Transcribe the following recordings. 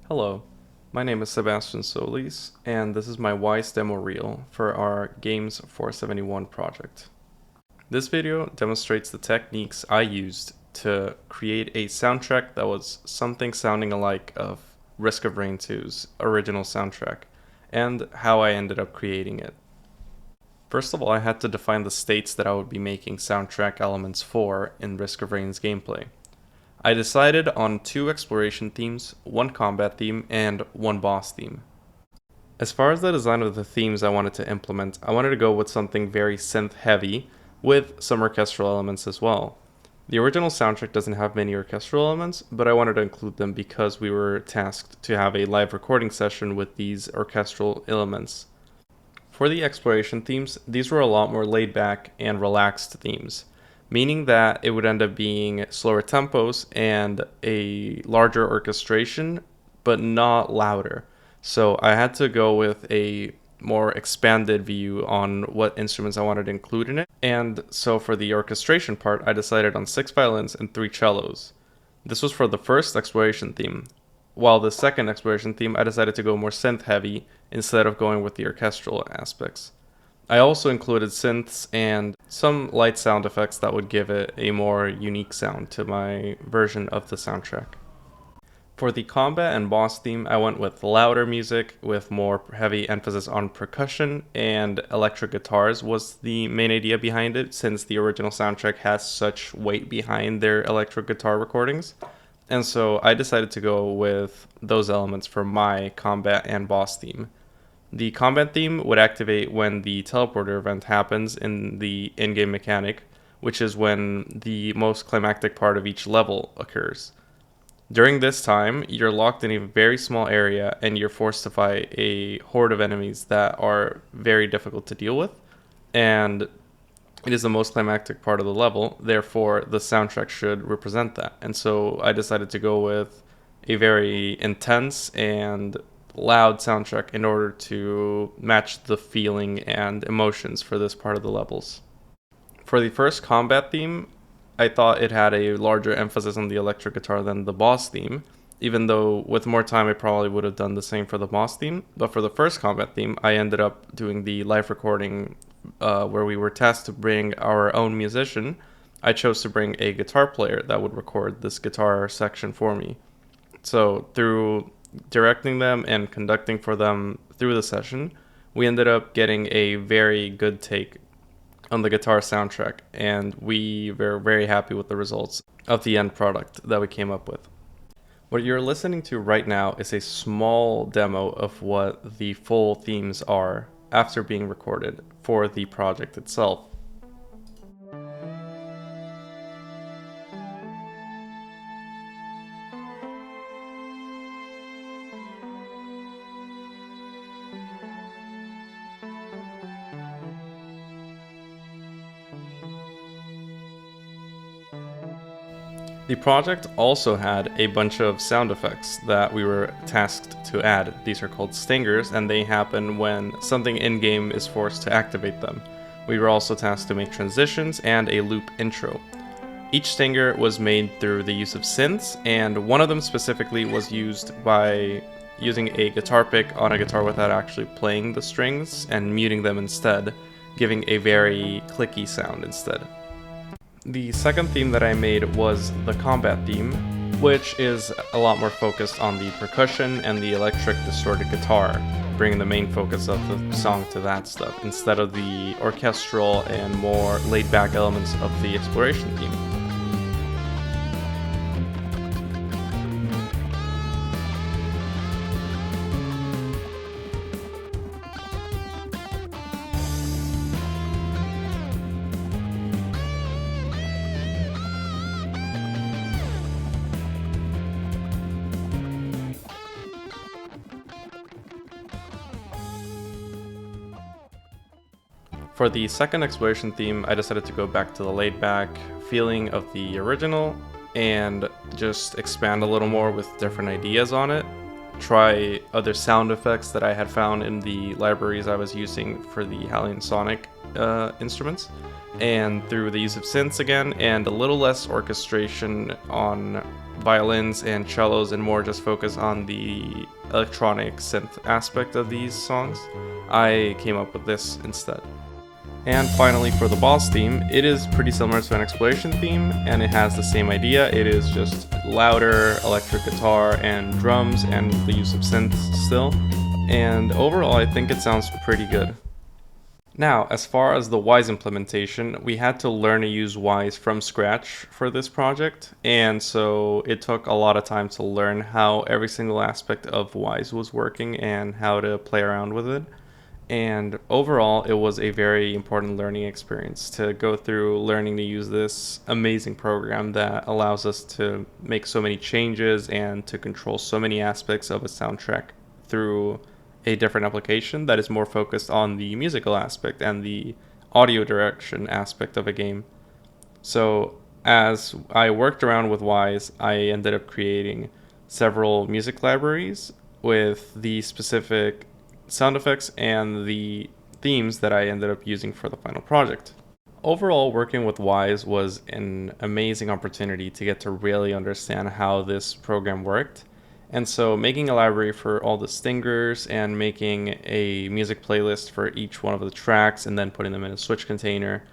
Hello, my name is Sebastian Solis, and this is my Wise demo reel for our Games 471 project. This video demonstrates the techniques I used to create a soundtrack that was something sounding alike of Risk of Rain 2's original soundtrack, and how I ended up creating it. First of all, I had to define the states that I would be making soundtrack elements for in Risk of Rain's gameplay. I decided on 2 exploration themes, 1 combat theme, and 1 boss theme. As far as the design of the themes I wanted to implement, I wanted to go with something very synth heavy, with some orchestral elements as well. The original soundtrack doesn't have many orchestral elements, but I wanted to include them because we were tasked to have a live recording session with these orchestral elements. For the exploration themes, these were a lot more laid back and relaxed themes, meaning that it would end up being slower tempos and a larger orchestration, but not louder. So I had to go with a more expanded view on what instruments I wanted to include in it. And so for the orchestration part, I decided on 6 violins and 3 cellos. This was for the first exploration theme. While the second exploration theme, I decided to go more synth heavy instead of going with the orchestral aspects. I also included synths and some light sound effects that would give it a more unique sound to my version of the soundtrack. For the combat and boss theme, I went with louder music with more heavy emphasis on percussion, and electric guitars was the main idea behind it, since the original soundtrack has such weight behind their electric guitar recordings. And so I decided to go with those elements for my combat and boss theme. The combat theme would activate when the teleporter event happens in the in-game mechanic, which is when the most climactic part of each level occurs. During this time, you're locked in a very small area and you're forced to fight a horde of enemies that are very difficult to deal with, and it is the most climactic part of the level, therefore the soundtrack should represent that. And so I decided to go with a very intense and loud soundtrack in order to match the feeling and emotions for this part of the levels. For the first combat theme, I thought it had a larger emphasis on the electric guitar than the boss theme, even though with more time I probably would have done the same for the boss theme. But for the first combat theme, I ended up doing the live recording where we were tasked to bring our own musician. I chose to bring a guitar player that would record this guitar section for me. So through directing them and conducting for them through the session, we ended up getting a very good take on the guitar soundtrack, and we were very happy with the results of the end product that we came up with. What you're listening to right now is a small demo of what the full themes are after being recorded for the project itself. The project also had a bunch of sound effects that we were tasked to add. These are called stingers, and they happen when something in-game is forced to activate them. We were also tasked to make transitions and a loop intro. Each stinger was made through the use of synths, and one of them specifically was used by using a guitar pick on a guitar without actually playing the strings and muting them instead, giving a very clicky sound instead. The second theme that I made was the combat theme, which is a lot more focused on the percussion and the electric distorted guitar, bringing the main focus of the song to that stuff, instead of the orchestral and more laid-back elements of the exploration theme. For the second exploration theme, I decided to go back to the laid-back feeling of the original and just expand a little more with different ideas on it. Try other sound effects that I had found in the libraries I was using for the Halion Sonic instruments, and through the use of synths again, and a little less orchestration on violins and cellos and more just focus on the electronic synth aspect of these songs, I came up with this instead. And finally, for the boss theme, it is pretty similar to an exploration theme, and it has the same idea. It is just louder electric guitar and drums and the use of synths still. And overall, I think it sounds pretty good. Now, as far as the Wise implementation, we had to learn to use Wise from scratch for this project, and so it took a lot of time to learn how every single aspect of Wise was working and how to play around with it. And overall, it was a very important learning experience to go through learning to use this amazing program that allows us to make so many changes and to control so many aspects of a soundtrack through a different application that is more focused on the musical aspect and the audio direction aspect of a game. So, as I worked around with Wise, I ended up creating several music libraries with the specific sound effects and the themes that I ended up using for the final project. Overall, working with Wise was an amazing opportunity to get to really understand how this program worked. And so making a library for all the stingers and making a music playlist for each one of the tracks and then putting them in a switch container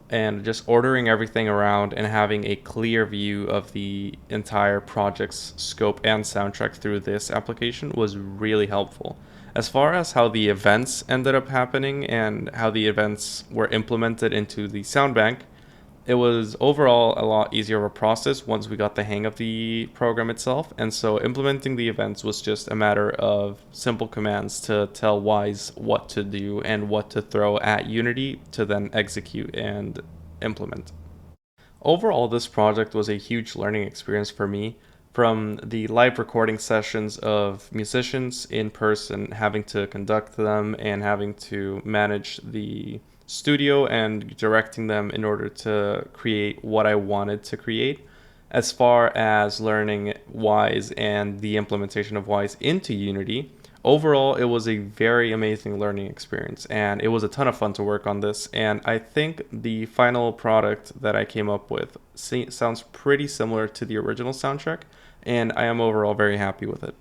and just ordering everything around and having a clear view of the entire project's scope and soundtrack through this application was really helpful. As far as how the events ended up happening and how the events were implemented into the sound bank, it was overall a lot easier of a process once we got the hang of the program itself. And so implementing the events was just a matter of simple commands to tell Wise what to do and what to throw at Unity to then execute and implement. Overall, this project was a huge learning experience for me, from the live recording sessions of musicians in person, having to conduct them and having to manage the studio and directing them in order to create what I wanted to create, as far as learning Wise and the implementation of Wise into Unity. Overall, it was a very amazing learning experience, and it was a ton of fun to work on this. And I think the final product that I came up with sounds pretty similar to the original soundtrack, and I am overall very happy with it.